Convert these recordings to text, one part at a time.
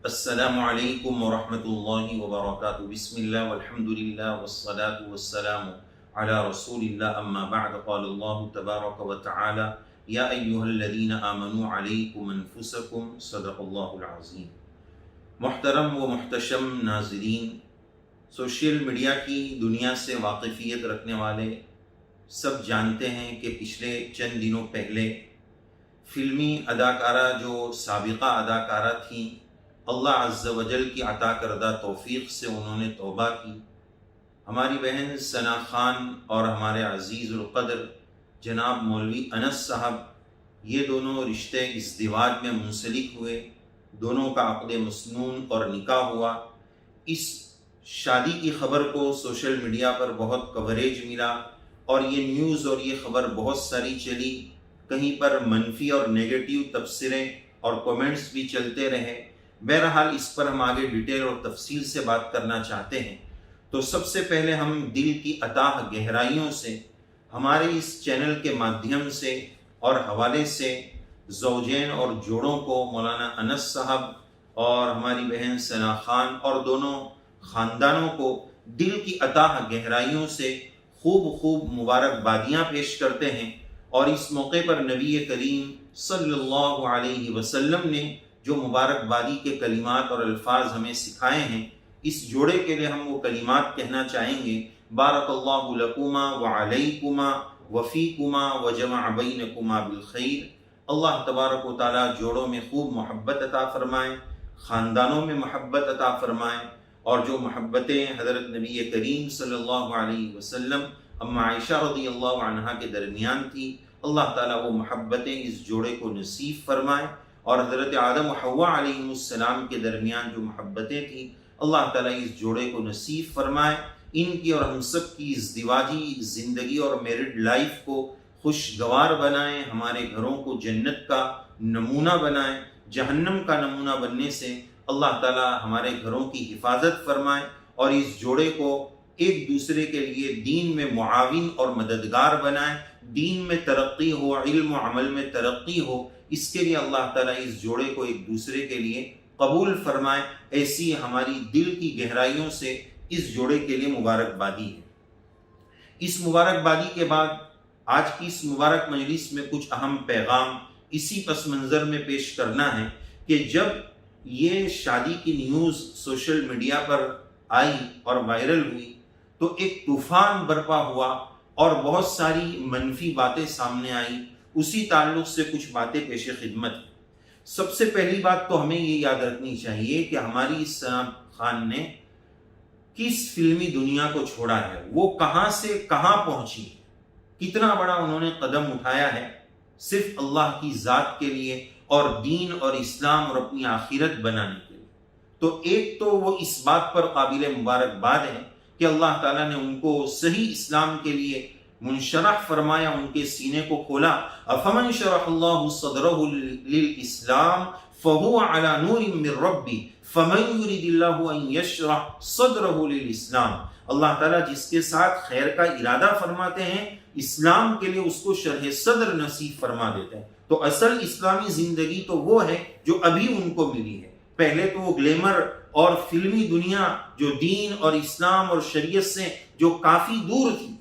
السلام علیکم ورحمۃ اللہ وبرکاتہ۔ بسم اللہ والحمد للہ والصلاة والسلام علی رسول اللہ، اما بعد، قال اللہ تبارک وتعالی یا ایہا الذین آمنوا علیکم انفسکم، صدق اللہ العظیم۔ محترم و محتشم ناظرین، سوشل میڈیا کی دنیا سے واقفیت رکھنے والے سب جانتے ہیں کہ پچھلے چند دنوں پہلے فلمی اداکارہ جو سابقہ اداکارہ تھیں، اللہ عز و جل کی عطا کردہ توفیق سے انہوں نے توبہ کی۔ ہماری بہن ثنا خان اور ہمارے عزیز القدر جناب مولوی انس صاحب، یہ دونوں رشتے ازدواج میں منسلک ہوئے، دونوں کا عقد مسنون اور نکاح ہوا۔ اس شادی کی خبر کو سوشل میڈیا پر بہت کوریج ملا اور یہ نیوز اور یہ خبر بہت ساری چلی، کہیں پر منفی اور نیگیٹو تبصرے اور کومنٹس بھی چلتے رہے۔ بہرحال اس پر ہم آگے ڈیٹیل اور تفصیل سے بات کرنا چاہتے ہیں۔ تو سب سے پہلے ہم دل کی اتاہ گہرائیوں سے ہمارے اس چینل کے مادھیم سے اور حوالے سے زوجین اور جوڑوں کو، مولانا انس صاحب اور ہماری بہن ثنا خان اور دونوں خاندانوں کو دل کی اتاہ گہرائیوں سے خوب مبارکبادیاں پیش کرتے ہیں، اور اس موقع پر نبی کریم صلی اللہ علیہ وسلم نے جو مبارکبادی کے کلمات اور الفاظ ہمیں سکھائے ہیں، اس جوڑے کے لیے ہم وہ کلمات کہنا چاہیں گے۔ بارک اللہ لکما وعلیکما وفیکما وجمع بینکما بالخیر۔ اللہ تبارک و تعالیٰ جوڑوں میں خوب محبت عطا فرمائیں، خاندانوں میں محبت عطا فرمائیں، اور جو محبتیں حضرت نبی کریم صلی اللہ علیہ وسلم اما عائشہ رضی اللہ عنہا کے درمیان تھی، اللہ تعالیٰ وہ محبتیں اس جوڑے کو نصیب فرمائیں، اور حضرت آدم و حوا علیہ السلام کے درمیان جو محبتیں تھیں، اللہ تعالیٰ اس جوڑے کو نصیب فرمائے۔ ان کی اور ہم سب کی ازدواجی زندگی اور میرڈ لائف کو خوشگوار بنائیں، ہمارے گھروں کو جنت کا نمونہ بنائیں، جہنم کا نمونہ بننے سے اللہ تعالیٰ ہمارے گھروں کی حفاظت فرمائے، اور اس جوڑے کو ایک دوسرے کے لیے دین میں معاون اور مددگار بنائیں، دین میں ترقی ہو، علم و عمل میں ترقی ہو، اس کے لیے اللہ تعالیٰ اس جوڑے کو ایک دوسرے کے لیے قبول فرمائے۔ ایسی ہماری دل کی گہرائیوں سے اس جوڑے کے لیے مبارکبادی ہے۔ اس مبارکبادی کے بعد آج کی اس مبارک مجلس میں کچھ اہم پیغام اسی پس منظر میں پیش کرنا ہے کہ جب یہ شادی کی نیوز سوشل میڈیا پر آئی اور وائرل ہوئی تو ایک طوفان برپا ہوا اور بہت ساری منفی باتیں سامنے آئیں۔ اسی تعلق سے کچھ باتیں پیش خدمت ہیں۔ سب سے پہلی بات تو ہمیں یہ یاد رکھنی چاہیے کہ ہماری اس ثنا خان نے کس فلمی دنیا کو چھوڑا ہے، وہ کہاں سے کہاں پہنچی، کتنا بڑا انہوں نے قدم اٹھایا ہے صرف اللہ کی ذات کے لیے اور دین اور اسلام اور اپنی آخرت بنانے کے لیے۔ تو ایک تو وہ اس بات پر قابل مبارکباد ہے کہ اللہ تعالیٰ نے ان کو صحیح اسلام کے لیے منشرح فرمایا، ان کے سینے کو کھولا۔ افمن شرح اللہ صدرہ للاسلام فہو علی نور من ربی فمن یرید اللہ ان یشرح صدرہ للاسلام۔ اللہ تعالیٰ جس کے ساتھ خیر کا ارادہ فرماتے ہیں، اسلام کے لیے اس کو شرح صدر نصیب فرما دیتے ہیں۔ تو اصل اسلامی زندگی تو وہ ہے جو ابھی ان کو ملی ہے۔ پہلے تو وہ گلیمر اور فلمی دنیا جو دین اور اسلام اور شریعت سے جو کافی دور تھی،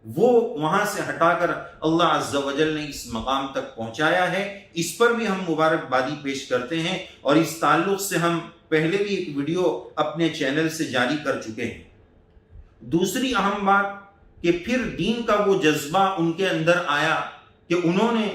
وہ وہاں سے ہٹا کر اللہ عز و جل نے اس مقام تک پہنچایا ہے۔ اس پر بھی ہم مبارکبادی پیش کرتے ہیں، اور اس تعلق سے ہم پہلے بھی ایک ویڈیو اپنے چینل سے جاری کر چکے ہیں۔ دوسری اہم بات کہ پھر دین کا وہ جذبہ ان کے اندر آیا کہ انہوں نے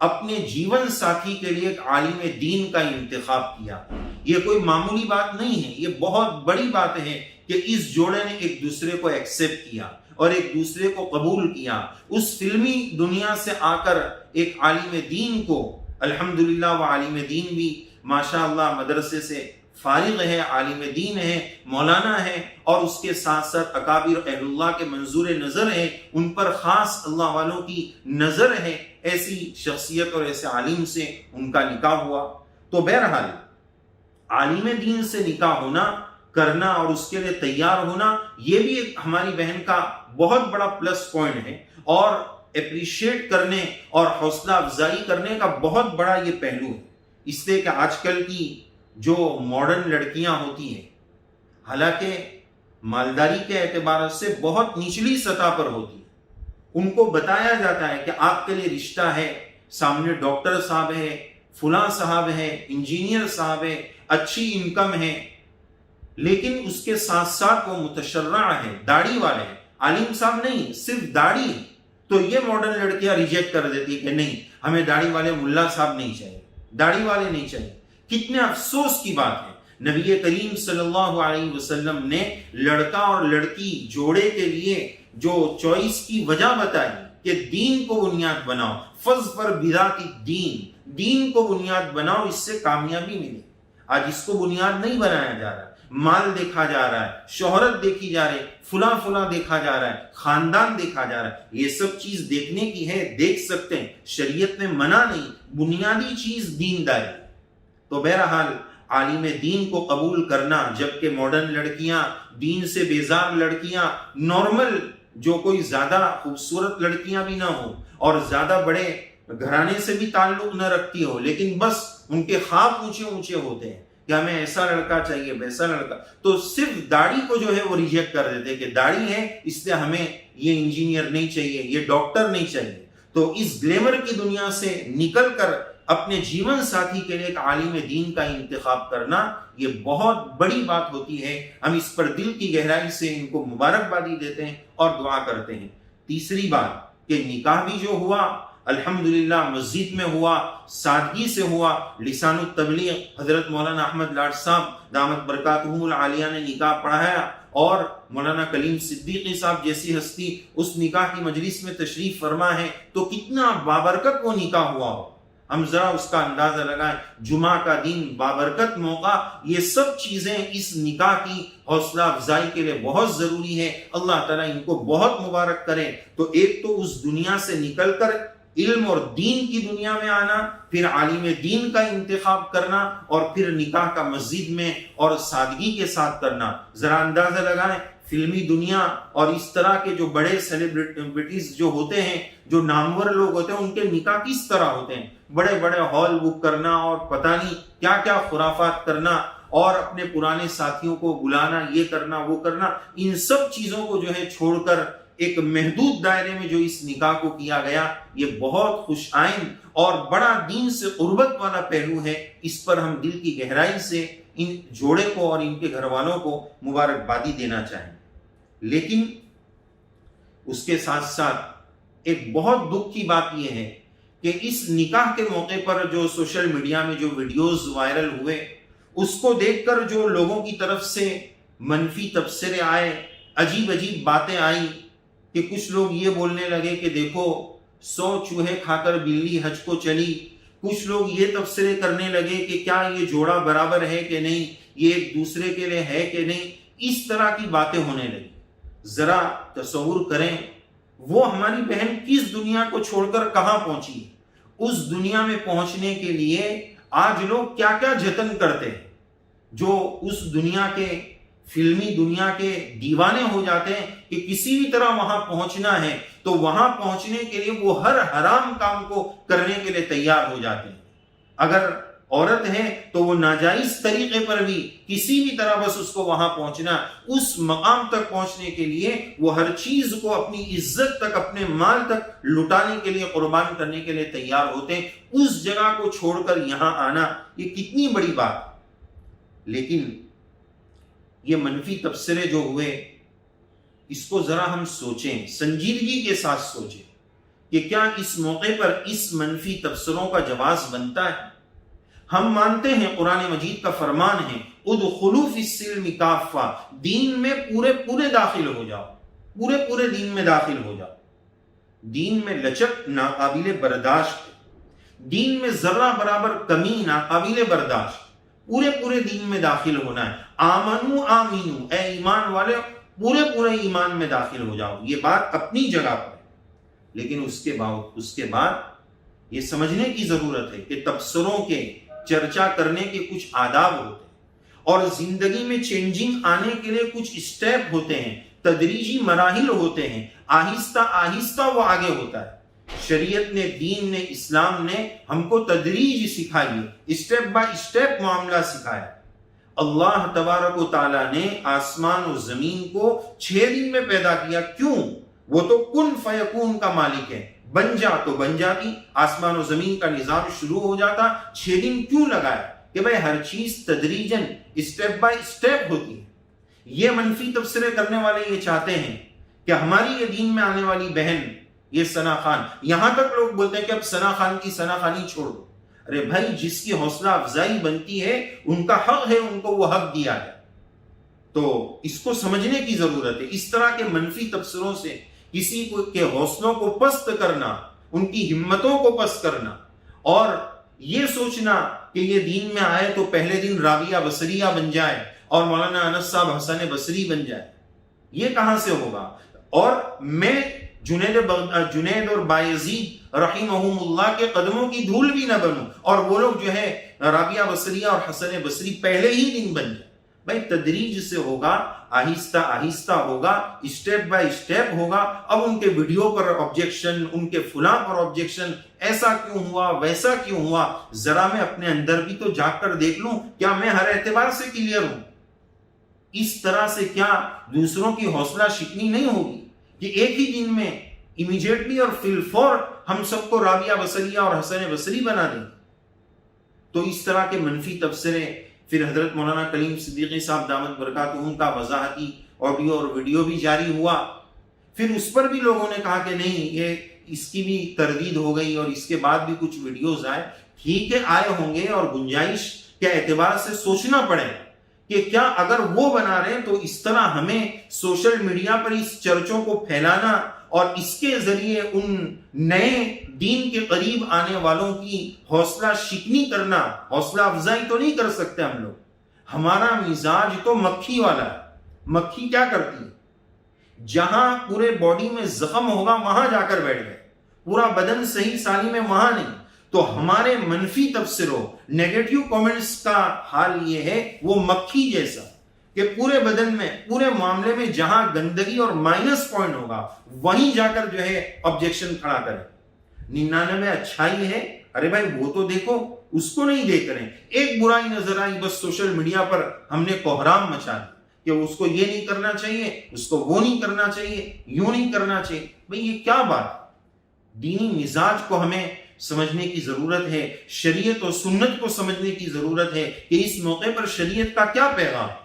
اپنے جیون ساتھی کے لیے ایک عالم دین کا انتخاب کیا۔ یہ کوئی معمولی بات نہیں ہے، یہ بہت بڑی بات ہے کہ اس جوڑے نے ایک دوسرے کو ایکسیپٹ کیا اور ایک دوسرے کو قبول کیا۔ اس فلمی دنیا سے آ کر ایک عالم دین کو، الحمدللہ وہ عالم دین بھی ماشاءاللہ مدرسے سے فارغ ہے، عالم دین ہے، مولانا ہے، اور اس کے ساتھ ساتھ اکابر اہل اللہ کے منظور نظر ہے، ان پر خاص اللہ والوں کی نظر ہے۔ ایسی شخصیت اور ایسے عالم سے ان کا نکاح ہوا۔ تو بہرحال عالم دین سے نکاح ہونا، کرنا اور اس کے لیے تیار ہونا، یہ بھی ایک ہماری بہن کا بہت بڑا پلس پوائنٹ ہے، اور اپریشیٹ کرنے اور حوصلہ افزائی کرنے کا بہت بڑا یہ پہلو ہے۔ اس لیے کہ آج کل کی جو ماڈرن لڑکیاں ہوتی ہیں، حالانکہ مالداری کے اعتبار سے بہت نچلی سطح پر ہوتی ہیں، ان کو بتایا جاتا ہے کہ آپ کے لیے رشتہ ہے، سامنے ڈاکٹر صاحب ہے، فلاں صاحب ہے، انجینئر صاحب ہے، اچھی انکم ہے، لیکن اس کے ساتھ ساتھ وہ متشرع ہے، داڑھی والے ہیں، عالم صاحب نہیں، صرف داڑھی ہے، تو یہ ماڈرن لڑکیاں ریجیکٹ کر دیتی کہ نہیں، ہمیں داڑھی والے ملا صاحب نہیں چاہیے، داڑھی والے نہیں چاہیے۔ کتنے افسوس کی بات ہے، نبی کریم صلی اللہ علیہ وسلم نے لڑکا اور لڑکی جوڑے کے لیے جو چوائس کی وجہ بتائی کہ دین کو بنیاد بناؤ، فظفر بذات الدین، دین کو بنیاد بناؤ، اس سے کامیابی ملے۔ آج اس کو بنیاد نہیں بنایا جا رہا، مال دیکھا جا رہا ہے، شہرت دیکھی جا رہی ہے، فلاں دیکھا جا رہا ہے، خاندان دیکھا جا رہا ہے۔ یہ سب چیز دیکھنے کی ہے، دیکھ سکتے ہیں، شریعت میں منع نہیں، بنیادی چیز دینداری۔ تو بہرحال عالم دین کو قبول کرنا، جبکہ ماڈرن لڑکیاں، دین سے بیزار لڑکیاں، نارمل جو کوئی زیادہ خوبصورت لڑکیاں بھی نہ ہوں اور زیادہ بڑے گھرانے سے بھی تعلق نہ رکھتی ہو، لیکن بس ان کے خواب اونچے اونچے ہوتے ہیں کہ ہمیں ایسا لڑکا چاہیے، ویسا لڑکا، تو صرف داڑھی کو جو ہے وہ ریجیکٹ کر دیتے کہ داڑھی ہے اس لیے ہمیں یہ انجینئر نہیں چاہیے، یہ ڈاکٹر نہیں چاہیے۔ تو اس گلیمر کی دنیا سے نکل کر اپنے جیون ساتھی کے لیے ایک عالم دین کا انتخاب کرنا، یہ بہت بڑی بات ہوتی ہے۔ ہم اس پر دل کی گہرائی سے ان کو مبارکبادی دیتے ہیں اور دعا کرتے ہیں۔ تیسری بات کہ نکاح بھی جو ہوا الحمدللہ مسجد میں ہوا، سادگی سے ہوا، لسان التبلیغ حضرت مولانا احمد لاڈ صاحب دامت برکاتہم العالیہ نے نکاح پڑھایا، اور مولانا کلیم صدیقی صاحب جیسی ہستی اس نکاح کی مجلس میں تشریف فرما ہے، تو کتنا بابرکت وہ نکاح ہوا ہو، ہم ذرا اس کا اندازہ لگائیں۔ جمعہ کا دن، بابرکت موقع، یہ سب چیزیں اس نکاح کی حوصلہ افزائی کے لیے بہت ضروری ہے۔ اللہ تعالیٰ ان کو بہت مبارک کرے۔ تو ایک تو اس دنیا سے نکل کر علم اور دین کی دنیا میں آنا، پھر عالم دین کا انتخاب کرنا، اور پھر نکاح کا مسجد میں اور سادگی کے ساتھ کرنا۔ ذرا اندازہ لگائیں، فلمی دنیا اور اس طرح کے جو بڑے سیلیبریٹیز جو ہوتے ہیں، جو نامور لوگ ہوتے ہیں، ان کے نکاح کس طرح ہوتے ہیں؟ بڑے بڑے ہال بک کرنا اور پتہ نہیں کیا کیا خرافات کرنا، اور اپنے پرانے ساتھیوں کو بلانا، یہ کرنا وہ کرنا، ان سب چیزوں کو جو ہے چھوڑ کر ایک محدود دائرے میں جو اس نکاح کو کیا گیا، یہ بہت خوش آئند اور بڑا دین سے قربت والا پہلو ہے۔ اس پر ہم دل کی گہرائی سے ان جوڑے کو اور ان کے گھر والوں کو مبارکبادی دینا چاہیں۔ لیکن اس کے ساتھ ساتھ ایک بہت دکھ کی بات یہ ہے کہ اس نکاح کے موقع پر جو سوشل میڈیا میں جو ویڈیوز وائرل ہوئے، اس کو دیکھ کر جو لوگوں کی طرف سے منفی تبصرے آئے، عجیب عجیب باتیں آئیں، کہ کچھ لوگ یہ بولنے لگے کہ دیکھو 100 چوہے کھا کر بلی حج کو چلی، کچھ لوگ یہ تبصرے کرنے لگے کہ کیا یہ جوڑا برابر ہے کہ نہیں، یہ ایک دوسرے کے لیے ہے کہ نہیں، اس طرح کی باتیں ہونے لگی۔ ذرا تصور کریں، وہ ہماری بہن کس دنیا کو چھوڑ کر کہاں پہنچی، اس دنیا میں پہنچنے کے لیے آج لوگ کیا کیا جتن کرتے ہیں، جو اس دنیا کے فلمی دنیا کے دیوانے ہو جاتے ہیں کہ کسی بھی طرح وہاں پہنچنا ہے، تو وہاں پہنچنے کے لیے وہ ہر حرام کام کو کرنے کے لیے تیار ہو جاتے ہیں۔ اگر عورت ہے تو وہ ناجائز طریقے پر بھی کسی بھی طرح بس اس کو وہاں پہنچنا، اس مقام تک پہنچنے کے لیے وہ ہر چیز کو اپنی عزت تک، اپنے مال تک لٹانے کے لیے، قربان کرنے کے لیے تیار ہوتے ہیں۔ اس جگہ کو چھوڑ کر یہاں آنا، یہ کتنی بڑی بات۔ لیکن یہ منفی تبصرے جو ہوئے، اس کو ذرا ہم سوچیں، سنجیدگی کے ساتھ سوچیں کہ کیا اس موقع پر اس منفی تبصروں کا جواز بنتا ہے؟ ہم مانتے ہیں قرآن مجید کا فرمان ہے ادخلوا فی السلم کافہ، دین میں پورے داخل ہو جاؤ، پورے دین میں داخل ہو جاؤ۔ دین میں لچک ناقابل برداشت، دین میں ذرہ برابر کمی ناقابل برداشت، پورے دین میں داخل ہونا ہے۔ آمنو آمینو، اے ایمان والے پورے ایمان میں داخل ہو جاؤ، یہ بات اپنی جگہ پر ہے۔ لیکن اس کے بعد یہ سمجھنے کی ضرورت ہے کہ تبصروں کے چرچا کرنے کے کچھ آداب ہوتے ہیں، اور زندگی میں چینجنگ آنے کے لیے کچھ اسٹیپ ہوتے ہیں، تدریجی مراحل ہوتے ہیں، آہستہ آہستہ وہ آگے ہوتا ہے۔ شریعت نے، دین نے، اسلام نے ہم کو تدریج سکھائی ہے، اسٹیپ بائی اسٹیپ معاملہ سکھایا۔ اللہ تبارک و تعالیٰ نے آسمان و زمین کو 6 دن میں پیدا کیا، کیوں؟ وہ تو کن فیکون کا مالک ہے، بن جا تو بن جاتی، آسمان و زمین کا نظام شروع ہو جاتا۔ 6 دن کیوں لگایا؟ کہ بھائی ہر چیز تدریجاً اسٹیپ بائی اسٹیپ ہوتی ہے۔ یہ منفی تبصرے کرنے والے یہ چاہتے ہیں کہ ہماری یہ دین میں آنے والی بہن یہ ثنا خان، یہاں تک لوگ بولتے ہیں کہ اب ثنا خان کی ثنا خانی چھوڑ دو۔ ارے بھائی جس کی حوصلہ افزائی بنتی ہے ان کا حق ہے، ان کو وہ حق دیا ہے، تو اس کو سمجھنے کی ضرورت ہے۔ اس طرح کے منفی تبصروں سے کسی کو کے حوصلوں کو پست کرنا، ان کی ہمتوں کو پست کرنا، اور یہ سوچنا کہ یہ دین میں آئے تو پہلے دن رابعہ بصریہ بن جائے اور مولانا انس صاحب حسن بصری بن جائے، یہ کہاں سے ہوگا؟ اور میں جنید اور بایزید رحمہم اللہ کے قدموں کی دھول بھی نہ بنوں اور وہ لوگ جو ہے رابعہ بصریہ اور حسن بصری پہلے ہی دن بن جائے۔ بھائی تدریج سے ہوگا، آہستہ آہستہ ہوگا، اسٹیپ بائی اسٹیپ ہوگا۔ اب ان کے ویڈیو پر آبجیکشن، ان کے فلاں پر آبجیکشن، ایسا کیوں ہوا، ویسا کیوں ہوا، ذرا میں اپنے اندر بھی تو جھانک کر دیکھ لوں، کیا میں ہر اعتبار سے کلیئر ہوں؟ اس طرح سے کیا دوسروں کی حوصلہ شکنی نہیں ہوگی کہ ایک ہی دن میں امیجیٹلی اور فی الفور ہم سب کو رابعہ بصریہ اور حسن بصری بنا دیں؟ تو اس طرح کے منفی تبصرے پھر حضرت مولانا کلیم صدیقی صاحب دامت برکاتہم کا وضاحتی آڈیو اور ویڈیو بھی جاری ہوا۔ پھر اس پر بھی لوگوں نے کہا کہ نہیں، یہ اس کی بھی تردید ہو گئی اور اس کے بعد بھی کچھ ویڈیوز آئے۔ ٹھیک ہے، آئے ہوں گے، اور گنجائش کے اعتبار سے سوچنا پڑے کہ کیا اگر وہ بنا رہے ہیں تو اس طرح ہمیں سوشل میڈیا پر اس چرچوں کو پھیلانا اور اس کے ذریعے ان نئے دین کے قریب آنے والوں کی حوصلہ شکنی کرنا، حوصلہ افزائی تو نہیں کر سکتے ہم لوگ۔ ہمارا مزاج تو مکھی والا ہے۔ مکھی کیا کرتی ہے؟ جہاں پورے باڈی میں زخم ہوگا وہاں جا کر بیٹھ گئے، پورا بدن صحیح سالم ہے وہاں نہیں۔ تو ہمارے منفی تبصروں، نیگیٹو کامنٹس کا حال یہ ہے وہ مکھی جیسا کہ پورے بدن میں، پورے معاملے میں جہاں گندگی اور مائنس پوائنٹ ہوگا وہیں جا کر جو ہے آبجیکشن کھڑا کریں۔ 99 اچھائی ہے، ارے بھائی وہ تو دیکھو، اس کو نہیں دیکھ رہے ہیں۔ ایک برائی نظر آئی، بس سوشل میڈیا پر ہم نے کوہرام مچا دیا کہ اس کو یہ نہیں کرنا چاہیے، اس کو وہ نہیں کرنا چاہیے، یوں نہیں کرنا چاہیے۔ بھئی یہ کیا بات؟ دینی مزاج کو ہمیں سمجھنے کی ضرورت ہے، شریعت و سنت کو سمجھنے کی ضرورت ہے کہ اس موقع پر شریعت کا کیا پیغام ہے۔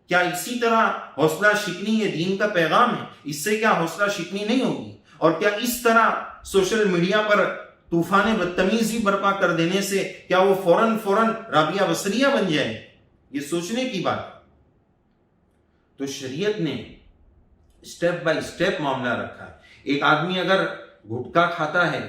کیا اسی طرح حوصلہ شکنی یہ دین کا پیغام ہے؟ اس سے کیا حوصلہ شکنی نہیں ہوگی؟ اور کیا اس طرح سوشل میڈیا پر طوفان بدتمیزی برپا کر دینے سے کیا وہ فوراً رابعہ بصریہ بن جائے؟ یہ سوچنے کی بات۔ تو شریعت نے اسٹیپ بائی اسٹیپ معاملہ رکھا ہے۔ ایک آدمی اگر گٹکا کھاتا ہے،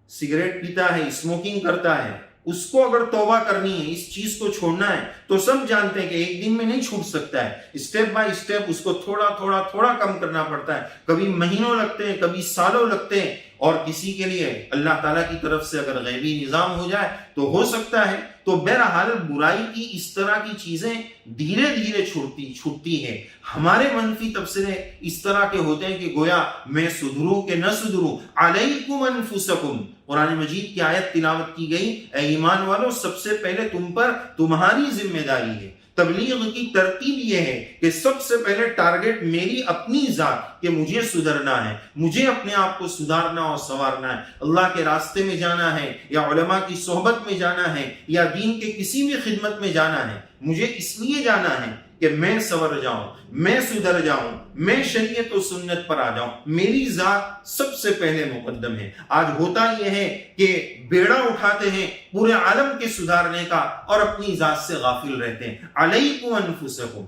سگریٹ پیتا ہے، اسموکنگ کرتا ہے، اس کو اگر توبہ کرنی ہے، اس چیز کو چھوڑنا ہے، تو سب جانتے ہیں کہ ایک دن میں نہیں چھوٹ سکتا ہے۔ اسٹیپ بائی اسٹیپ اس کو تھوڑا کم کرنا پڑتا ہے۔ کبھی مہینوں لگتے ہیں، کبھی سالوں لگتے ہیں، اور کسی کے لیے اللہ تعالیٰ کی طرف سے اگر غیبی نظام ہو جائے تو ہو سکتا ہے۔ تو بہرحال برائی کی اس طرح کی چیزیں دھیرے دھیرے چھوٹتی ہے۔ ہمارے منفی تبصرے اس طرح کے ہوتے ہیں کہ گویا میں سدھروں کہ نہ سدھروں، علیکم انفسکم، قرآن مجید کی آیت تلاوت کی گئی، اے ایمان والو سب سے پہلے تم پر تمہاری ذمہ داری ہے۔ تبلیغ کی ترتیب یہ ہے کہ سب سے پہلے ٹارگٹ میری اپنی ذات، کہ مجھے سدھرنا ہے، مجھے اپنے آپ کو سدھارنا اور سنوارنا ہے، اللہ کے راستے میں جانا ہے، یا علماء کی صحبت میں جانا ہے، یا دین کے کسی بھی خدمت میں جانا ہے۔ مجھے اس لیے جانا ہے کہ میں سنور جاؤں، میں سدھر جاؤں، میں شریعت و سنت پر آ جاؤں، میری ذات سب سے پہلے مقدم ہے۔ آج ہوتا یہ ہے کہ بیڑا اٹھاتے ہیں پورے عالم کے سدھارنے کا اور اپنی ذات سے غافل رہتے ہیں۔ علیکم انفسکم،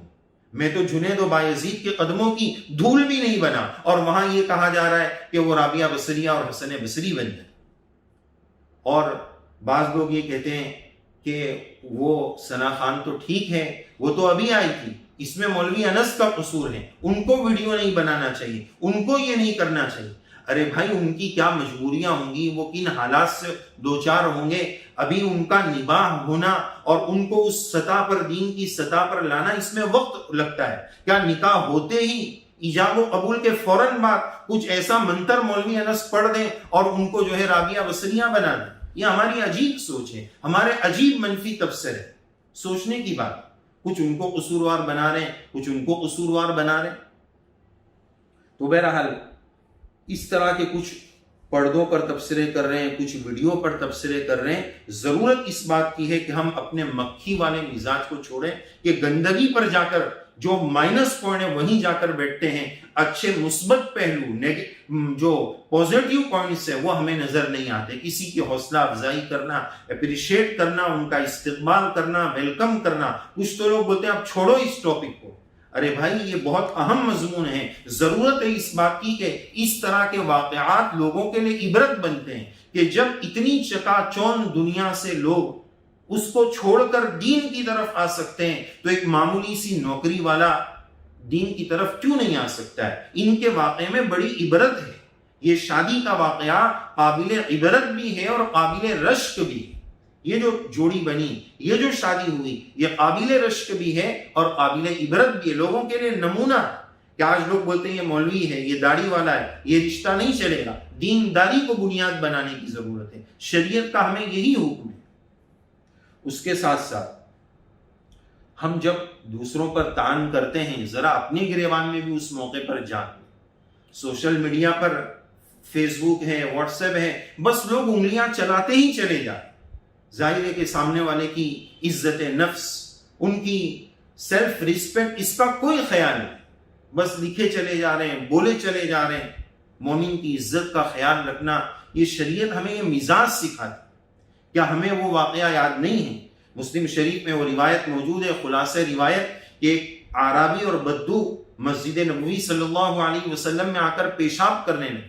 میں تو جنید و بایزید کے قدموں کی دھول بھی نہیں بنا، اور وہاں یہ کہا جا رہا ہے کہ وہ رابعہ بصریہ اور حسن بصری بن جائے۔ اور بعض لوگ یہ کہتے ہیں کہ وہ ثنا خان تو ٹھیک ہے، وہ تو ابھی آئی تھی، اس میں مولوی انس کا قصور ہے، ان کو ویڈیو نہیں بنانا چاہیے، ان کو یہ نہیں کرنا چاہیے۔ ارے بھائی ان کی کیا مجبوریاں ہوں گی، وہ کن حالات سے دوچار ہوں گے، ابھی ان کا نباہ ہونا اور ان کو اس سطح پر، دین کی سطح پر لانا، اس میں وقت لگتا ہے۔ کیا نکاح ہوتے ہی ایجاب و قبول کے فوراً بعد کچھ ایسا منتر مولوی انس پڑھ دیں اور ان کو جو ہے رابعہ بصریہ بنا دیں. یہ ہماری عجیب سوچ ہے, ہمارے عجیب منفی تبصرے. سوچنے کی بات, کچھ ان کو قصوروار بنا رہے ہیں, کچھ ان کو قصوروار بنا رہے ہیں. تو بہرحال اس طرح کے کچھ پردوں پر تبصرے کر رہے ہیں, کچھ ویڈیو پر تبصرے کر رہے ہیں. ضرورت اس بات کی ہے کہ ہم اپنے مکھی والے مزاج کو چھوڑیں کہ گندگی پر جا کر جو مائنس پوائنٹ ہے وہیں جا کر بیٹھتے ہیں. اچھے مثبت پہلو, جو پوزیٹیو پوائنٹس ہے وہ ہمیں نظر نہیں آتے. کسی کی حوصلہ افزائی کرنا, اپریشیٹ کرنا, ان کا استقبال کرنا, ویلکم کرنا. کچھ تو لوگ بولتے ہیں اب چھوڑو اس ٹاپک کو. ارے بھائی یہ بہت اہم مضمون ہے. ضرورت ہے اس بات کی کہ اس طرح کے واقعات لوگوں کے لیے عبرت بنتے ہیں کہ جب اتنی چکا چوند دنیا سے لوگ اس کو چھوڑ کر دین کی طرف آ سکتے ہیں تو ایک معمولی سی نوکری والا دین کی طرف کیوں نہیں آ سکتا ہے؟ ان کے واقعے میں بڑی عبرت ہے. یہ شادی کا واقعہ قابل عبرت بھی ہے اور قابل رشک بھی. یہ جو جوڑی بنی, یہ جو شادی ہوئی, یہ قابل رشک بھی ہے اور قابل عبرت بھی ہے. لوگوں کے لیے نمونہ کہ آج لوگ بولتے ہیں یہ مولوی ہے, یہ داڑھی والا ہے, یہ رشتہ نہیں چلے گا. دینداری کو بنیاد بنانے کی ضرورت ہے. شریعت کا ہمیں یہی حکم ہے. اس کے ساتھ ساتھ ہم جب دوسروں پر طعن کرتے ہیں ذرا اپنے گریبان میں بھی اس موقع پر جائیں. سوشل میڈیا پر فیس بک ہے, واٹس ایپ ہے, بس لوگ انگلیاں چلاتے ہی چلے جائیں. ظاہر ہے کہ سامنے والے کی عزت نفس, ان کی سیلف ریسپیکٹ, اس کا کوئی خیال نہیں. بس لکھے چلے جا رہے ہیں, بولے چلے جا رہے ہیں. مومن کی عزت کا خیال رکھنا, یہ شریعت ہمیں یہ مزاج سکھاتی. کیا ہمیں وہ واقعہ یاد نہیں ہے؟ مسلم شریف میں وہ روایت موجود ہے, خلاصہ روایت, کہ ایک اعرابی اور بدو مسجد نبوی صلی اللہ علیہ وسلم میں آ کر پیشاب کرنے لگے.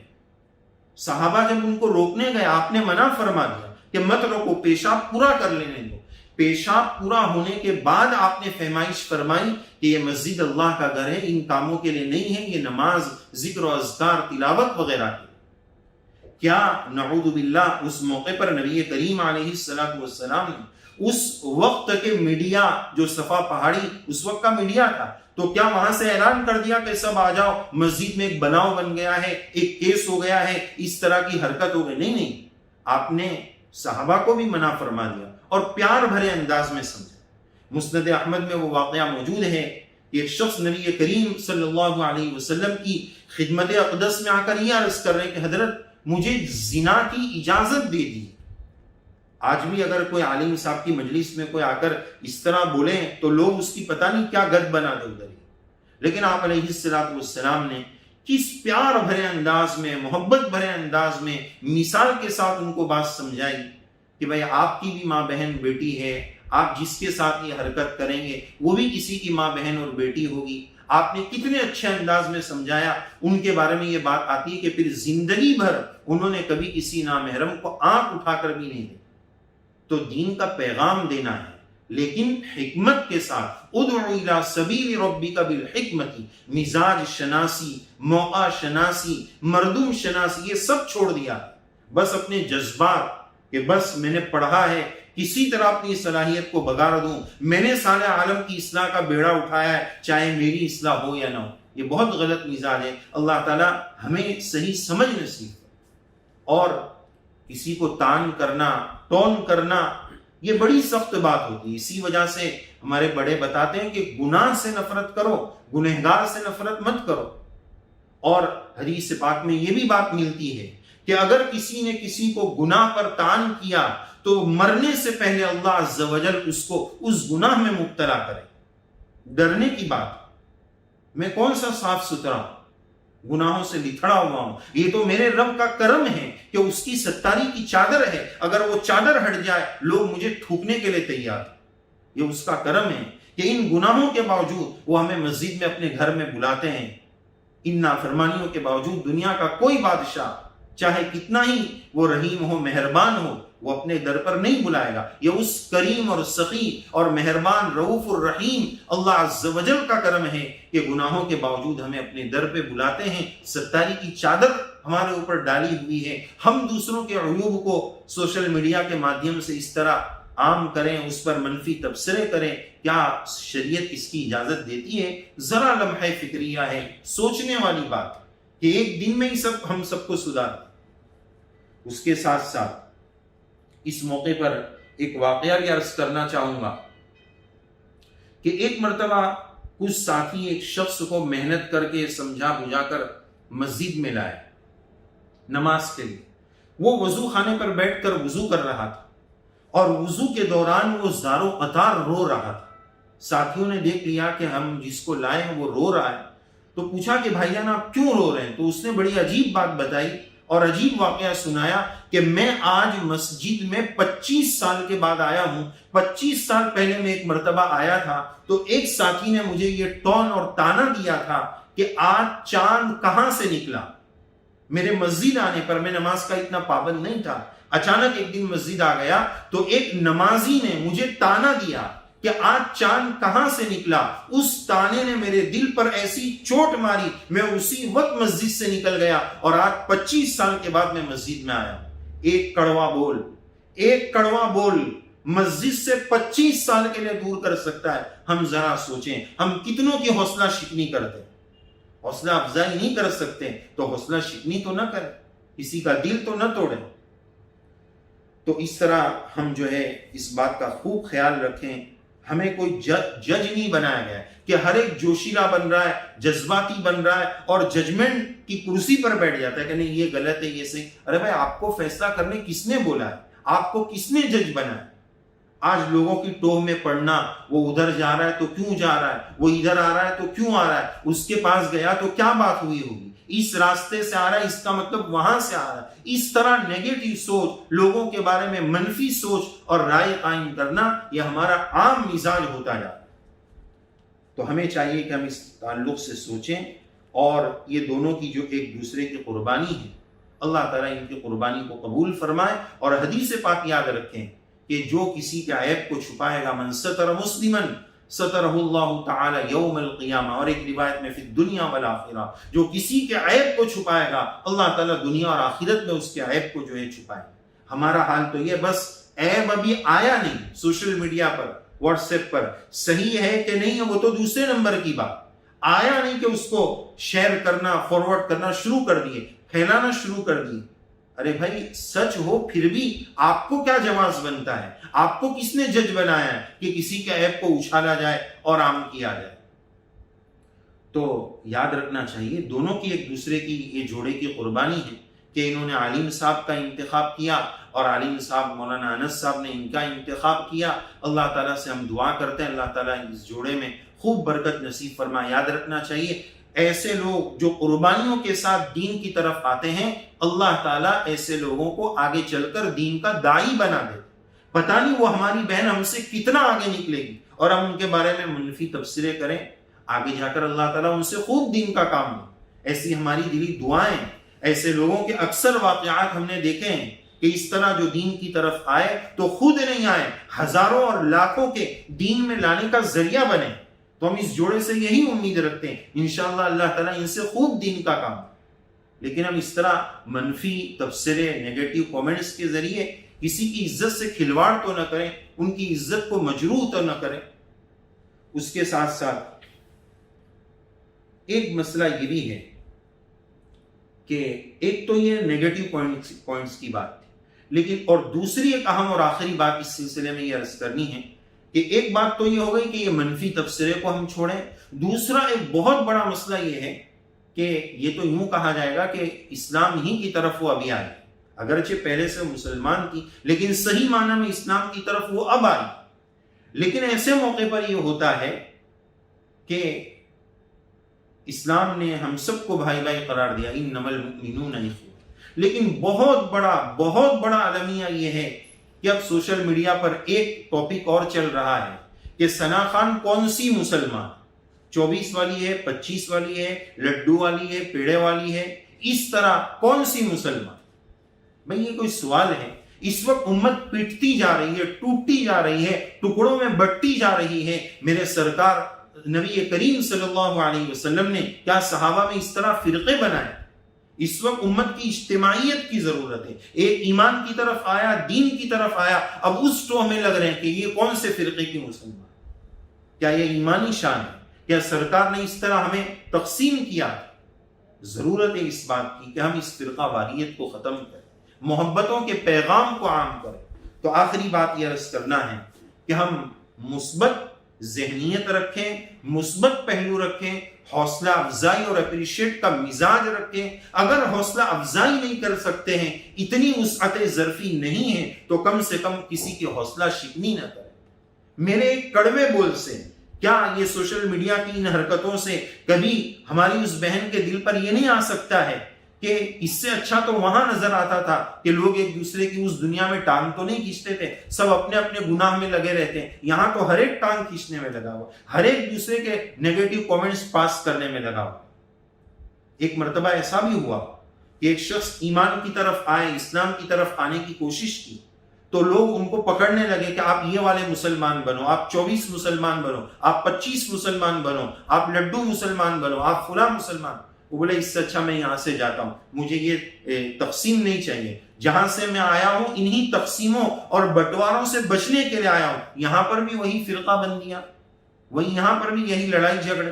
صحابہ جب ان کو روکنے گئے, آپ نے منع فرما دیا کہ مت روکو, پیشاب پورا کر لینے دو. پیشاب پورا ہونے کے بعد آپ نے فہمائش فرمائی کہ یہ مسجد اللہ کا گھر ہے, ان کاموں کے لیے نہیں ہے, یہ نماز, ذکر و اذکار, تلاوت وغیرہ کی. کیا نعوذ باللہ اس موقع پر نبی کریم علیہ السلام نے اس وقت کے میڈیا, جو صفا پہاڑی اس وقت کا میڈیا تھا, تو کیا وہاں سے اعلان کر دیا کہ سب آ جاؤ, مسجد میں ایک بناؤ بن گیا ہے, ایک کیس ہو گیا ہے, اس طرح کی حرکت ہو گئی؟ نہیں, آپ نے صحابہ کو بھی منع فرما دیا اور پیار بھرے انداز میں سمجھا. مسند احمد میں وہ واقعہ موجود ہے کہ ایک شخص نبی کریم صلی اللہ علیہ وسلم کی خدمت اقدس میں آ کر یہ عرض کر رہے ہیں کہ حضرت مجھے زنا کی اجازت دے دی. آج بھی اگر کوئی عالم صاحب کی مجلس میں کوئی آ کر اس طرح بولے تو لوگ اس کی پتہ نہیں کیا گد بنا دے ادھر. لیکن آپ علیہ السلام نے کس پیار بھرے انداز میں, محبت بھرے انداز میں, مثال کے ساتھ ان کو بات سمجھائی کہ بھائی آپ کی بھی ماں بہن بیٹی ہے, آپ جس کے ساتھ یہ حرکت کریں گے وہ بھی کسی کی ماں بہن اور بیٹی ہوگی. آپ نے کتنے اچھے انداز میں سمجھایا. ان کے بارے میں یہ بات آتی ہے کہ پھر زندگی بھر انہوں نے کبھی کسی نامحرم کو آنکھ اٹھا کر بھی نہیں دی. تو دین کا پیغام دینا ہے لیکن حکمت کے ساتھ. ادعو الی سبیل ربک بالحکمت, مزاج شناسی, موقع شناسی, مردم شناسی, یہ سب چھوڑ دیا. بس اپنے جذبات کہ بس میں نے پڑھا ہے, کسی طرح اپنی صلاحیت کو بگاڑ دوں, میں نے سارے عالم کی اصلاح کا بیڑا اٹھایا ہے, چاہے میری اصلاح ہو یا نہ ہو. یہ بہت غلط مزاج ہے. اللہ تعالیٰ ہمیں صحیح سمجھ نصیب. اور کسی کو طعن کرنا, ٹون کرنا, یہ بڑی سخت بات ہوتی ہے. اسی وجہ سے ہمارے بڑے بتاتے ہیں کہ گناہ سے نفرت کرو, گنہگار سے نفرت مت کرو. اور حدیث پاک میں یہ بھی بات ملتی ہے کہ اگر کسی نے کسی کو گناہ پر طعن کیا تو مرنے سے پہلے اللہ عز و جل اس کو اس گناہ میں مبتلا کرے. ڈرنے کی بات, میں کون سا صاف ستھرا گناہوں سے لتھڑا ہوا ہوں؟ یہ تو میرے رب کا کرم ہے کہ اس کی ستاری کی چادر ہے. اگر وہ چادر ہٹ جائے لوگ مجھے تھوکنے کے لیے تیار. یہ اس کا کرم ہے کہ ان گناہوں کے باوجود وہ ہمیں مسجد میں اپنے گھر میں بلاتے ہیں. ان نافرمانیوں کے باوجود دنیا کا کوئی بادشاہ چاہے کتنا ہی وہ رحیم ہو, مہربان ہو, وہ اپنے در پر نہیں بلائے گا. یہ اس کریم اور سخی اور مہربان رؤوف الرحیم اللہ عز و جل کا کرم ہے کہ گناہوں کے باوجود ہمیں اپنے در پہ بلاتے ہیں. ستاری کی چادر ہمارے اوپر ڈالی ہوئی ہے. ہم دوسروں کے عیوب کو سوشل میڈیا کے مادھیم سے اس طرح عام کریں، اس پر منفی تبصرے کریں، کیا شریعت اس کی اجازت دیتی ہے؟ ذرا لمحہ فکریہ ہے، سوچنے والی بات کہ ایک دن میں ہی ہم سب کو سدھار۔ اس کے ساتھ ساتھ اس موقع پر ایک واقعہ بھی عرض کرنا چاہوں گا کہ ایک مرتبہ کچھ ساتھی ایک شخص کو محنت کر کے سمجھا بجھا کر مسجد میں لائے نماز کے لیے۔ وہ وضو خانے پر بیٹھ کر وضو کر رہا تھا اور وضو کے دوران وہ زار و قطار رو رہا تھا۔ ساتھیوں نے دیکھ لیا کہ ہم جس کو لائے ہیں وہ رو رہا ہے، تو پوچھا کہ بھائی جان آپ کیوں رو رہے ہیں؟ تو اس نے بڑی عجیب بات بتائی اور عجیب واقعہ سنایا کہ میں آج مسجد میں 25 سال کے بعد آیا ہوں۔ 25 سال پہلے میں ایک مرتبہ آیا تھا تو ایک ساتھی نے مجھے یہ ٹون اور تانا دیا تھا کہ آج چاند کہاں سے نکلا۔ میرے مسجد آنے پر، میں نماز کا اتنا پابند نہیں تھا، اچانک ایک دن مسجد آ گیا تو ایک نمازی نے مجھے تانا دیا کہ آج چاند کہاں سے نکلا۔ اس تانے نے میرے دل پر ایسی چوٹ ماری، میں اسی وقت مسجد سے نکل گیا اور آج 25 سال کے بعد میں مسجد میں آیا۔ ایک کڑوا بول مسجد سے 25 سال کے لیے دور کر سکتا ہے۔ ہم ذرا سوچیں، ہم کتنوں کی حوصلہ شکنی کرتے، حوصلہ افزائی نہیں کر سکتے تو حوصلہ شکنی تو نہ کریں، کسی کا دل تو نہ توڑیں۔ تو اس طرح ہم جو ہے اس بات کا خوب خیال رکھیں، ہمیں کوئی جج نہیں بنایا گیا ہے کہ ہر ایک جوشیلا بن رہا ہے، جذباتی بن رہا ہے اور ججمنٹ کی کرسی پر بیٹھ جاتا ہے کہ نہیں یہ غلط ہے یہ صحیح۔ ارے بھائی آپ کو فیصلہ کرنے کس نے بولا ہے؟ آپ کو کس نے جج بنا ہے؟ آج لوگوں کی ٹوہ میں پڑنا، وہ ادھر جا رہا ہے تو کیوں جا رہا ہے، وہ ادھر آ رہا ہے تو کیوں آ رہا ہے، اس کے پاس گیا تو کیا بات ہوئی ہوگی، اس راستے سے آ رہا ہے اس کا مطلب وہاں سے آ رہا ہے۔ اس طرح نیگیٹو سوچ، لوگوں کے بارے میں منفی سوچ اور رائے قائم کرنا، یہ ہمارا عام مزاج ہوتا جاتا ہے۔ تو ہمیں چاہیے کہ ہم اس تعلق سے سوچیں، اور یہ دونوں کی جو ایک دوسرے کی قربانی ہے، اللہ تعالیٰ ان کی قربانی کو قبول فرمائے۔ اور حدیث پاک یاد رکھیں کہ جو کسی کے عیب کو چھپائے گا، من ستر مسلمن سترہ اللہ تعالی یوم القیامہ، اور ایک روایت میں فی الدنیا والآخرہ، جو کسی کے عیب کو چھپائے گا اللہ تعالیٰ دنیا اور آخرت میں اس کے عیب کو جو ہے چھپائے۔ ہمارا حال تو یہ، بس عیب ابھی آیا نہیں، سوشل میڈیا پر، واٹس ایپ پر، صحیح ہے کہ نہیں وہ تو دوسرے نمبر کی بات، آیا نہیں کہ اس کو شیئر کرنا، فارورڈ کرنا شروع کر دیے، پھیلانا شروع کر دیے۔ ارے بھائی سچ ہو پھر بھی آپ کو کیا جواز بنتا ہے؟ آپ کو کس نے جج بنایا ہے کہ کسی کے عیب کو اچھالا جائے اور عام کیا جائے؟ تو یاد رکھنا چاہیے دونوں کی ایک دوسرے کی یہ جوڑے کی قربانی ہے کہ انہوں نے عالم صاحب کا انتخاب کیا اور عالم صاحب مولانا انس صاحب نے ان کا انتخاب کیا۔ اللہ تعالیٰ سے ہم دعا کرتے ہیں اللہ تعالیٰ اس جوڑے میں خوب برکت نصیب فرمائے۔ یاد رکھنا چاہیے ایسے لوگ جو قربانیوں کے ساتھ دین کی طرف آتے ہیں، اللہ تعالیٰ ایسے لوگوں کو آگے چل کر دین کا داعی بنا دے۔ پتہ نہیں وہ ہماری بہن ہم سے کتنا آگے نکلے گی اور ہم ان کے بارے میں منفی تبصرے کریں، آگے جا کر اللہ تعالیٰ ان سے خوب دین کا کام لے۔ ایسی ہماری دلی دعائیں، ایسے لوگوں کے اکثر واقعات ہم نے دیکھے ہیں کہ اس طرح جو دین کی طرف آئے تو خود نہیں آئے، ہزاروں اور لاکھوں کے دین میں لانے کا ذریعہ بنے۔ تو ہم اس جوڑے سے یہی امید رکھتے ہیں انشاءاللہ اللہ تعالیٰ ان سے خوب دین کا کام۔ لیکن ہم اس طرح منفی تبصرے، نیگیٹو کومنٹس کے ذریعے کسی کی عزت سے کھلواڑ تو نہ کریں، ان کی عزت کو مجروح تو نہ کریں۔ اس کے ساتھ ساتھ ایک مسئلہ یہ بھی ہے کہ ایک تو یہ نیگیٹو پوائنٹس کی بات تھی، لیکن اور دوسری ایک اہم اور آخری بات اس سلسلے میں یہ عرض کرنی ہے کہ ایک بات تو یہ ہو گئی کہ یہ منفی تبصرے کو ہم چھوڑیں۔ دوسرا ایک بہت بڑا مسئلہ یہ ہے کہ یہ تو یوں کہا جائے گا کہ اسلام ہی کی طرف وہ ابھی آئی، اگرچہ پہلے سے مسلمان تھی لیکن صحیح معنی میں اسلام کی طرف وہ اب آئی۔ لیکن ایسے موقع پر یہ ہوتا ہے کہ اسلام نے ہم سب کو بھائی بھائی قرار دیا، انما المؤمنون اخوہ، لیکن بہت بڑا المیہ یہ ہے کہ اب سوشل میڈیا پر ایک ٹاپک اور چل رہا ہے کہ ثنا خان کون سی مسلمان، 24 والی ہے، 25 والی ہے، لڈو والی ہے، پیڑے والی ہے، اس طرح کون سی مسلمان؟ بھئی یہ کوئی سوال ہے؟ اس وقت امت پٹتی جا رہی ہے، ٹوٹتی جا رہی ہے، ٹکڑوں میں بٹتی جا رہی ہے۔ میرے سرکار نبی کریم صلی اللہ علیہ وسلم نے کیا صحابہ میں اس طرح فرقے بنائے، اس وقت امت کی اجتماعیت کی ضرورت ہے. ایک ایمان کی طرف آیا، دین کی طرف آیا، اب اس ٹوہ میں لگ رہے ہیں کہ یہ کون سے فرقے کی مسلمان. کیا یہ ایمانی شان ہے؟ کیا سرکار نے اس طرح ہمیں تقسیم کیا؟ ضرورت ہے اس بات کی کہ ہم اس فرقہ واریت کو ختم کریں، محبتوں کے پیغام کو عام کریں. تو آخری بات یہ عرض کرنا ہے کہ ہم مثبت ذہنیت رکھیں، مثبت پہلو رکھیں، حوصلہ افزائی اور اپریشیٹ کا مزاج رکھیں. اگر حوصلہ افزائی نہیں کر سکتے ہیں، اتنی وسعت ظرفی نہیں ہے، تو کم سے کم کسی کی حوصلہ شکنی نہ کریں. میرے ایک کڑوے بول سے، کیا یہ سوشل میڈیا کی ان حرکتوں سے کبھی ہماری اس بہن کے دل پر یہ نہیں آ سکتا ہے کہ اس سے اچھا تو وہاں نظر آتا تھا کہ لوگ ایک دوسرے کی اس دنیا میں ٹانگ تو نہیں کھینچتے تھے، سب اپنے اپنے گناہ میں لگے رہتے ہیں. یہاں تو ہر ایک ٹانگ کھینچنے میں لگا ہوا، ہر ایک دوسرے کے نیگیٹو کامنٹس پاس کرنے میں لگا ہوا. ایک مرتبہ ایسا بھی ہوا کہ ایک شخص ایمان کی طرف آئے، اسلام کی طرف آنے کی کوشش کی، تو لوگ ان کو پکڑنے لگے کہ آپ یہ والے مسلمان بنو، آپ 24 مسلمان بنو، آپ 25 مسلمان بنو، آپ لڈو مسلمان بنو، آپ فلاں مسلمان. وہ بولے اس سے اچھا میں یہاں سے جاتا ہوں، مجھے یہ تقسیم نہیں چاہیے. جہاں سے میں آیا ہوں انہی تقسیموں اور بٹواروں سے بچنے کے لیے آیا ہوں. یہاں پر بھی وہی فرقہ بندیاں، وہی یہاں پر بھی یہی لڑائی جھگڑے.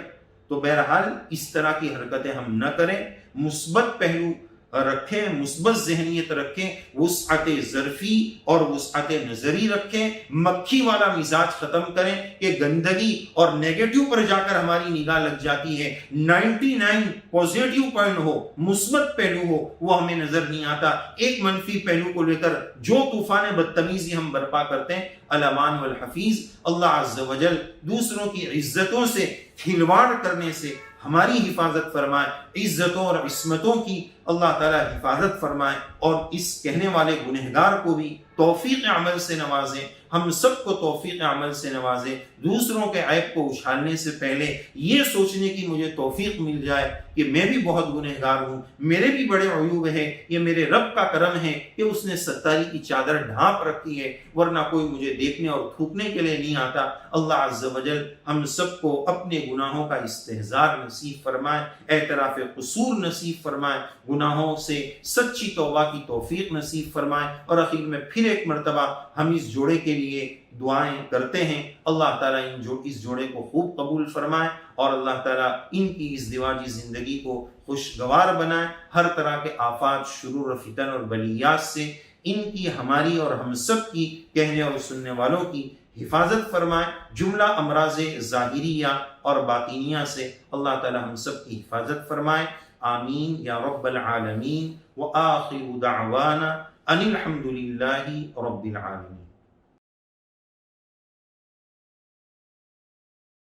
تو بہرحال اس طرح کی حرکتیں ہم نہ کریں، مثبت پہلو رکھیں، مثبت ذہنیت رکھیں، وسعت ظرفی اور وسعت نظری رکھیں. مکھی والا مزاج ختم کریں کہ گندگی اور نیگیٹو پر جا کر ہماری نگاہ لگ جاتی ہے. 99 پوزیٹیو پوائنٹ ہو، مثبت پہلو ہو، وہ ہمیں نظر نہیں آتا. ایک منفی پہلو کو لے کر جو طوفان بدتمیزی ہم برپا کرتے ہیں، الامان والحفیظ اللہ عز و جل دوسروں کی عزتوں سے کھلواڑ کرنے سے ہماری حفاظت فرمائے، عزتوں اور عصمتوں کی اللہ تعالیٰ حفاظت فرمائے، اور اس کہنے والے گنہگار کو بھی توفیق عمل سے نوازیں، ہم سب کو توفیق عمل سے نوازیں. دوسروں کے عیب کو اچھالنے سے پہلے یہ سوچنے کی مجھے توفیق مل جائے کہ میں بھی بہت گنہگار ہوں، میرے بھی بڑے عیوب ہیں، یہ میرے رب کا کرم ہے کہ اس نے ستاری کی چادر ڈھانپ رکھی ہے، ورنہ کوئی مجھے دیکھنے اور تھوکنے کے لیے نہیں آتا. اللہ عز و جل ہم سب کو اپنے گناہوں کا استحضار نصیب فرمائے، اعتراف قصور نصیب فرمائے، گناہوں سے سچی توبہ کی توفیق نصیب فرمائے. اور آخر میں پھر ایک مرتبہ ہم اس جوڑے کے لیے دعائیں کرتے ہیں. اللہ تعالیٰ اس جوڑے کو خوب قبول فرمائے، اور اللہ تعالیٰ ان کی اس ازدواجی زندگی کو خوشگوار بنائے. ہر طرح کے آفات، شرور و فتن اور بلیات سے ان کی، ہماری اور ہم سب کی، کہنے اور سننے والوں کی حفاظت فرمائے. جملہ امراض ظاہریہ اور باطینیہ سے اللہ تعالیٰ ہم سب کی حفاظت فرمائے. آمین یا رب العالمین. وآخر دعوانا ان الحمد للہ رب العالمین.